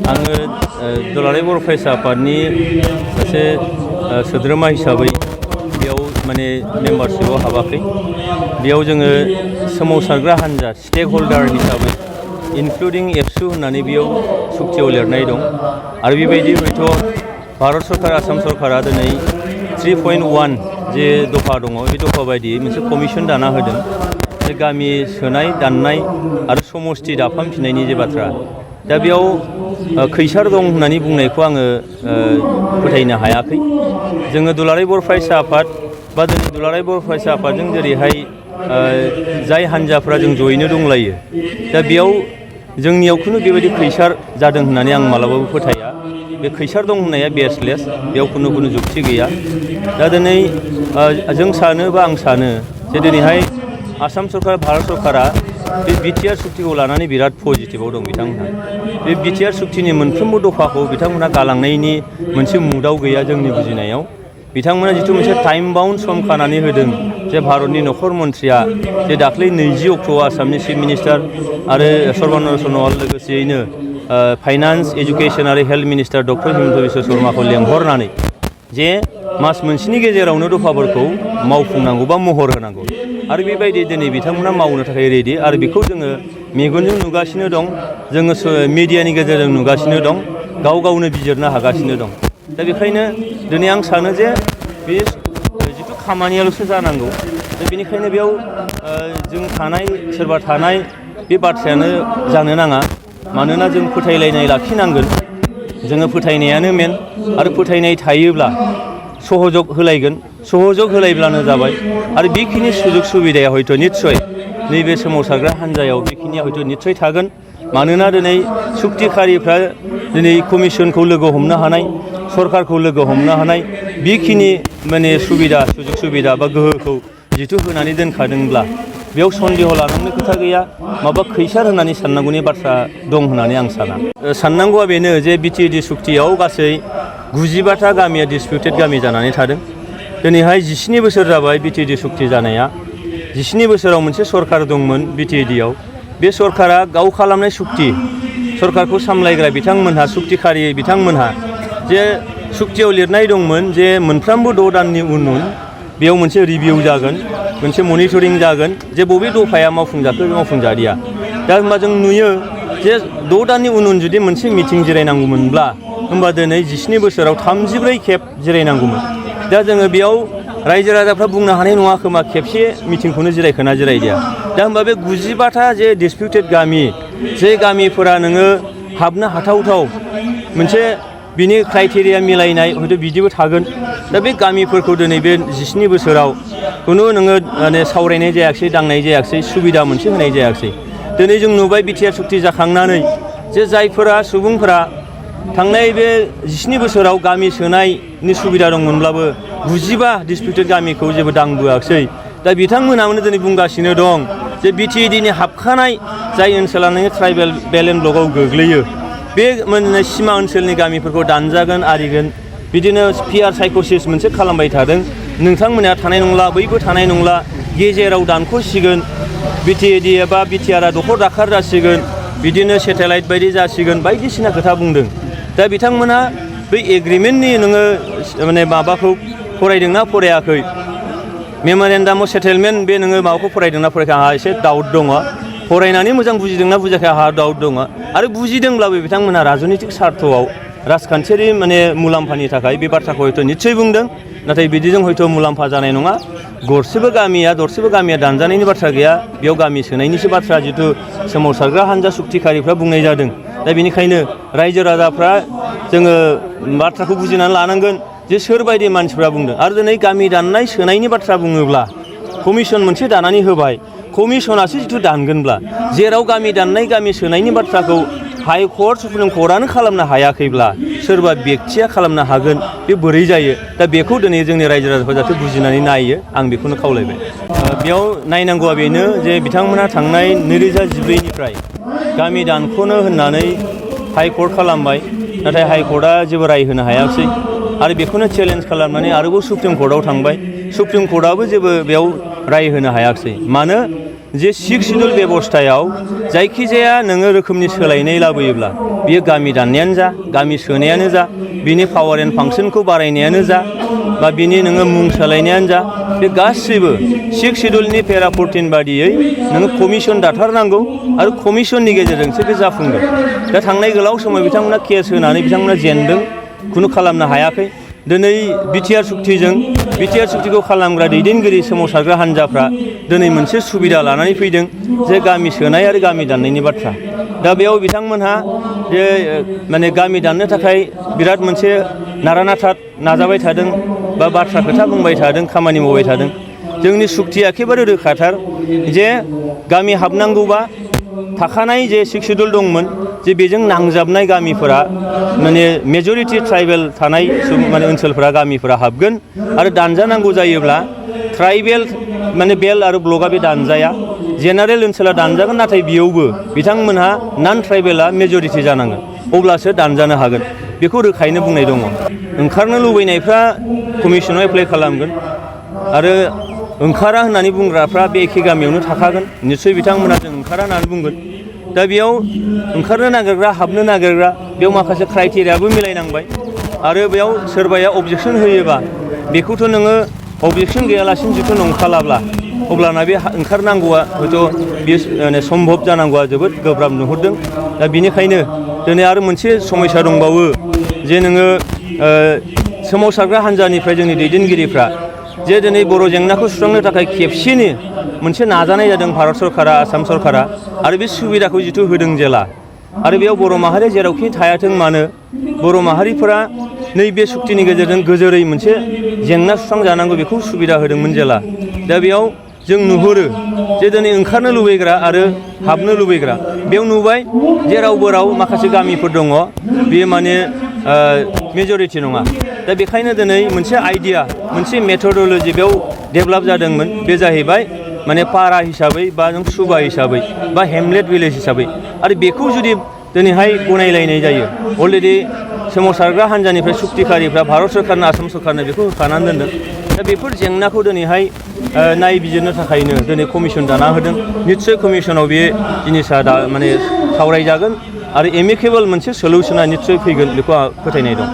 आङो दुलाराय बर' फरायसा आफादनि सासे सोद्रोमा हिसाबै बेयाव माने मेम्बारशिपआव हाबाखै। बेयाव जोङो सोमावसारग्रा हान्जा स्टेक हल्डार हिसाबै इनक्लुडिं एबसु होननानै बेयाव सुक्तियाव लिरनाय दं आरो बेबायदि हयथ' भारत सरकार आसाम सरकारा दिनै 3.1 जे दफा दङ बे दफा बायदियै मोनसे कमिसन दाना होदों जे गामि सोनाय दाननाय आरो समस्ति दाफामफिननायनि जे बाथ्रा दा बेयाव खैसार दं होननानै बुंनायखौ आङो फोथायनो हायाखै। जोङो दुलाराय बर' फरायसा आफाद बा दिनै दुलाराय बर' फरायसा आफादजों जेरैहाय जाय हान्जाफ्रा जों जयैनो दंलायो दा बेयाव जोंनियाव खुनु बेबायदि खैसार जादों होननानै आं मालाबाबो फोथाया। बे खैसार दं होननाया बेसलेस, बेयाव खुनु जुक्ति गैया। दा दिनै जों सानो बा आं सानो जे दिनैहाय आसाम सरकार भारत सरकारा बे बिटिआर सुक्तिखौ लानानै बिराद पजिटिभाव दं बिथांमोनहा। बे बिटिआर सुक्तिनि मोनफ्रोमबो दफाखौ बिथांमोनहा गालांनायनि मोनसे मुदाव गैया जोंनि बुजिनायाव। बिथांमोना जिथु मोनसे टाइम बाउन्ड सम खानानै होदों जे भारतनि नखर मन्थ्रिया जे दाख्लै 20 अक्ट'आव आसामनि चिफ मिनिस्टार आरो सर्बानन्द सन'वाल लोगोसेयैनो फाइनान्स एजुकेसन आरो health minister doctor Himanta Biswa शर्माखौ लेंहरनानै जे मास मोनसेनि गेजेरावनो दफाफोरखौ मावफुंनांगौ बा महर होनांगौ आरो बेबायदि दिनै बिथांमोना मावनो थाखाय रेडि आरो बेखौ जोङो मेगनजों नुगासिनो दं, जोङो मिडियानि गेजेरजों नुगासिनो दं, गाव गावनो बिजिरनो हागासिनो दं। दा बेखायनो दिनै आं सानो जे बे जिथु खामानियाल'सो जानांगौ दा बेनिखायनो बेयाव जों थानाय सोरबा थानाय बे बाथ्रायानो जानो नाङा। मानोना जों फोथायलायनाय लाखिनांगोन, जोङो फोथायनायानो मेन आरो फोथायनाय थायोब्ला सहजग होलायगोन, सहजग होलायब्लानो जाबाय आरो बेखिनि सुजुग सुबिदाया हयथ' निस्सय नैबे सोमावसारग्रा हान्जायाव बेखिनिया हयथ' निस्सय थागोन। मानोना दिनै सुक्तिखारिफ्रा दिनै कमिसनखौ लोगो हमनो हानाय, सरकारखौ लोगो हमनो हानाय बेखिनि माने सुबिदा सुजुग सुबिदा बा गोहोखौ जिथु होनानै दोनखादोंब्ला बेयाव सन्देह लानांनो खोथा गैया, माबा खैसार होननानै साननांगौनि बाथ्रा दं होननानै आं साना। साननांगौआ बेनो जे बिटिएडि सुक्तियाव गासै 92था गामिया डिसपिउटेड गामि जानानै थादों। दिनैहाय 17 बोसोर जाबाय बिटिएडि सुक्ति जानाया। 17 बोसोराव मोनसे सरकार दंमोन बिटिएडिआव, बे सरकारा गाव खालामनाय सुक्ति, सरकारखौ सामलायग्रा बिथांमोनहा सुक्तिखारि बिथांमोनहा जे सुक्तियाव लिरनाय दंमोन जे मोनफ्रोमबो 6 दाननि उन बेयाव मोनसे रिभिउ जागोन, मोनसे मनिटरिं जागोन जे बबे दफाया मावफुंजाखो मावफुंजादिया। दा होमबा जों नुयो जे 6 दाननि उन जुदि मोनसे मिटिं जिरायनांगौमोनब्ला होमबा दिनै 17 बोसोराव 34 खेब जिरायनांगौमोन। दा जोङो बेयाव रायजो राजाफ्रा बुंनो हानाय नङा खोमा खेबसे मिटिंखौनो जिरायखोना जिरायदिया। दा होमबा बे 92था जे डिसपिउटेड गामि, जे गामिफोरा नोङो हाबनो हाथावथाव मोनसे बिनि क्राइटेरिया मिलायनाय हयथ' बिदिबो थागोन। दा बे गामिफोरखौ दिनै बे 17 बोसोराव खुनु नोङो माने सावरायनाय जायाखिसै, दांनाय जायाखिसै, सुबिदा मोनसे होनाय जायाखिसै। दिनै जों नुबाय बिटिआर सुक्ति जाखांनानै जे जायफोरा सुबुंफोरा थांनाय बे 17 बोसोराव गामि सोनायनि सुबिदा दंमोनब्लाबो 95 डिसपिउटेड गामिखौ जेबो दांबोआखिसै। दा बिथांमोनानो दिनै बुंगासिनो दं जे बिटिएडिनि हाबखानाय जाय ओनसोला नोङो ट्राइबेल बेल एन्ड ब्लकआव गोग्लैयो बे माने सिमा ओनसोलनि गामिफोरखौ दानजागोन आरिगोन बिदिनो पिआर साइक'सिस मोनसे खालामबाय थादों। नोंथांमोना थानाय नंला, बैबो थानाय नंला, गेजेराव दानख'सिगोन, बिटिएडि एबा बिटिआरआ दखर दाखार जासिगोन, बिदिनो सेटेलाइट बायदि जासिगोन बायदिसिना खोथा बुंदों। दा बिथांमोना बै एग्रिमेन्टनि नोङो माने माबाखौ फरायदोंना फरायाखै, मेम'रेन्डाम अफ सेटेलमेन्ट बे नोङो माबाखौ फरायदोंना फरायाखै आंहा एसे डाउट दङ। फरायनानै मोजां बुजिदोंना बुजियाखै आंहा डाउट दङ। आरो बुजिदोंब्लाबो बिथांमोना राजनितिक सार्थआव राजखान्थियारि माने मुलाम्फानि थाखाय बे बाथ्राखौ हयथ' निस्सय बुंदों, नाथाय बिदिजों हयथ' मुलाम्फा जानाय नङा। दरसेबो गामिया दानजानायनि बाथ्रा गैया, बेयाव गामि सोनायनिसो बाथ्रा जिथु सोमावसारग्रा हान्जा सुक्तिखारिफ्रा बुंनाय जादों। दा बेनिखायनो रायजो राजाफ्रा जोङो बाथ्राखौ बुजिनानै लानांगोन जे सोरबायदि मानसिफ्रा बुंदों। आरो दिनै गामि दाननाय सोनायनि बाथ्रा बुङोब्ला कमिसन मोनसे दानानै होबाय, कमिसनासो जिथु दानगोनब्ला जेराव गामि दाननाय गामि सोनायनि बाथ्राखौ हाइकर्ट सुप्रिम कर्टआनो खालामनो हायाखैब्ला सोरबा बेक्तिया खालामनो हागोन, बे बोरै जायो? दा बेखौ दिनै जोंनि रायजो राजाफ्रा जाहाथे बुजिनानै नायो, आं बेखौनो खावलायबाय। बेयाव नायनांगौआ बेनो जे बिथांमोना थांनाय 2014निफ्राय गामि दानख'नो होननानै हाइकर्ट खालामबाय, नाथाय हाइकर्टआ जेबो राय होनो हायाखिसै आरो बेखौनो चेलेन्ज खालामनानै आरोबाव सुप्रिम कर्टआव थांबाय। सुप्रिम कर्टआबो जेबो बेयाव राय होनो हायाखिसै। मानो? जे सिक्स शिड्युल बेबस्थायाव जायखिजाया नोङो रोखोमनि सोलायनाय लाबोयोब्ला बियो गामि दाननायानो जा गामि सोनायानो जा बिनि पावार एन्ड फांसनखौ बारायनायानो जा बा बिनि नोङो मुं सोलायनायानो जा बे गासैबो सिक्स शिड्युलनि पेरा 14 बादियै नोङो कमिसन दाथारनांगौ आरो कमिसननि गेजेरजोंसो बे जाफुंगोन। दा थांनाय गोलाव समाव बिथांमोना केस होनानै बिथांमोना जेनदों, खुनु खालामनो हायाखै। दिनै बिटिआर सुक्तिखौ खालामग्रा दैदेनगिरि सोमावसारग्रा हान्जाफ्रा दिनै मोनसे सुबिदा लानानै फैदों जे गामि सोनाय आरो गामि दाननायनि बाथ्रा। दा बेयाव बिथांमोनहा जे माने गामि दाननो थाखाय बिराद मोनसे नारा-नाथा नाजाबाय थादों बा बाथ्रा खोथा बुंबाय थादों, खामानि मावबाय थादों। जोंनि सुक्तिया एखेबारे रोखाथार जे गामि हाबनांगौबा थाखानाय जे सिक्स शिड्युल दंमोन जे बेजों नांजाबनाय गामिफोरा माने मेजरिटि ट्राइबेल थानाय माने ओनसोलफोरा गामिफोरा हाबगोन आरो दानजानांगौ जायोब्ला ट्राइबेल माने बेल आरो ब्लकआ बे दानजाया, जेनारेल ओनसोला दानजागोन, नाथाय बेयावबो बिथांमोनहा नन ट्राइबेला मेजरिटि जानांगोन, अब्लासो दानजानो हागोन। बेखौ रोखायैनो बुंनाय दङ। ओंखारनो लुबैनायफ्रा कमिसनाव एप्लाइ खालामगोन आरो ओंखारा होननानै बुंग्राफ्रा बे एखे गामियावनो थाखागोन। निस्सय बिथांमोना जों ओंखारा होननानै बुंगोन। दा बेयाव ओंखारनो नागिरग्रा हाबनो नागिरग्रा बेयाव माखासे क्राइटेरियाबो मिलायनांबाय आरो बेयाव सोरबाया अबजेक्सन होयोबा बेखौथ' नोङो अबजेक्सन गैयालासिनो जुदि नंखालाब्ला अब्लाना बे ओंखारनांगौआ हयथ' बेयो सम्भब जानांगौआ जोबोद गोब्राब नुहुरदों। दा बेनिखायनो दिनै आरो मोनसे समस्या दंबावो जे नोङो सोमावसारग्रा हान्जानिफ्राय जोंनि दैदेनगिरिफ्रा जे दिनै बर' जेंनाखौ सुस्रांनो थाखाय खेबसेनो मोनसे नाजानाय जादों भारत सरकारा, आसाम सरकारा, आरो बे सुबिदाखौ जिथु होदों जेला आरो बेयाव बर' माहारिया जेरावखि थायाथों मानो बर' माहारिफोरा नैबे सुक्तिनि गेजेरजों गोजोरै मोनसे जेंना सुस्रांजानांगौ बेखौ सुबिदा होदोंमोन जेला। दा बेयाव जों नुहुरो जे दिनै ओंखारनो लुबैग्रा आरो हाबनो लुबैग्रा बेयाव नुबाय जे रावबो राव माखासे गामिफोर दङ बेयो माने मेजरिटि नङा। दा बेखायनो दिनै मोनसे आइडिया, मोनसे मेथडलजि बेयाव डेभेलप जादोंमोन। बे जाहैबाय माने पारा हिसाबै बा नों सुबा हिसाबै बा हेमलेट भिलेज हिसाबै, आरो बेखौ जुदि दिनैहाय गनायलायनाय जायो, अलरेडि सोमावसारग्रा हान्जानिफ्राय सुक्तिकारिफ्रा भारत सरकारनो, आसाम सरकारनो बेखौ होखानानै दोनदों। दा बेफोर जेंनाखौ दिनैहाय नायबिजिरनो थाखायनो दिनै कमिसन दाना होदों। निस्सय कमिसनाव बे जिनिसा दा माने सावरायजागोन आरो एमिकेबल मोनसे सलिउसना निस्सय फैगोन बेखौ आं फोथायनाय दं।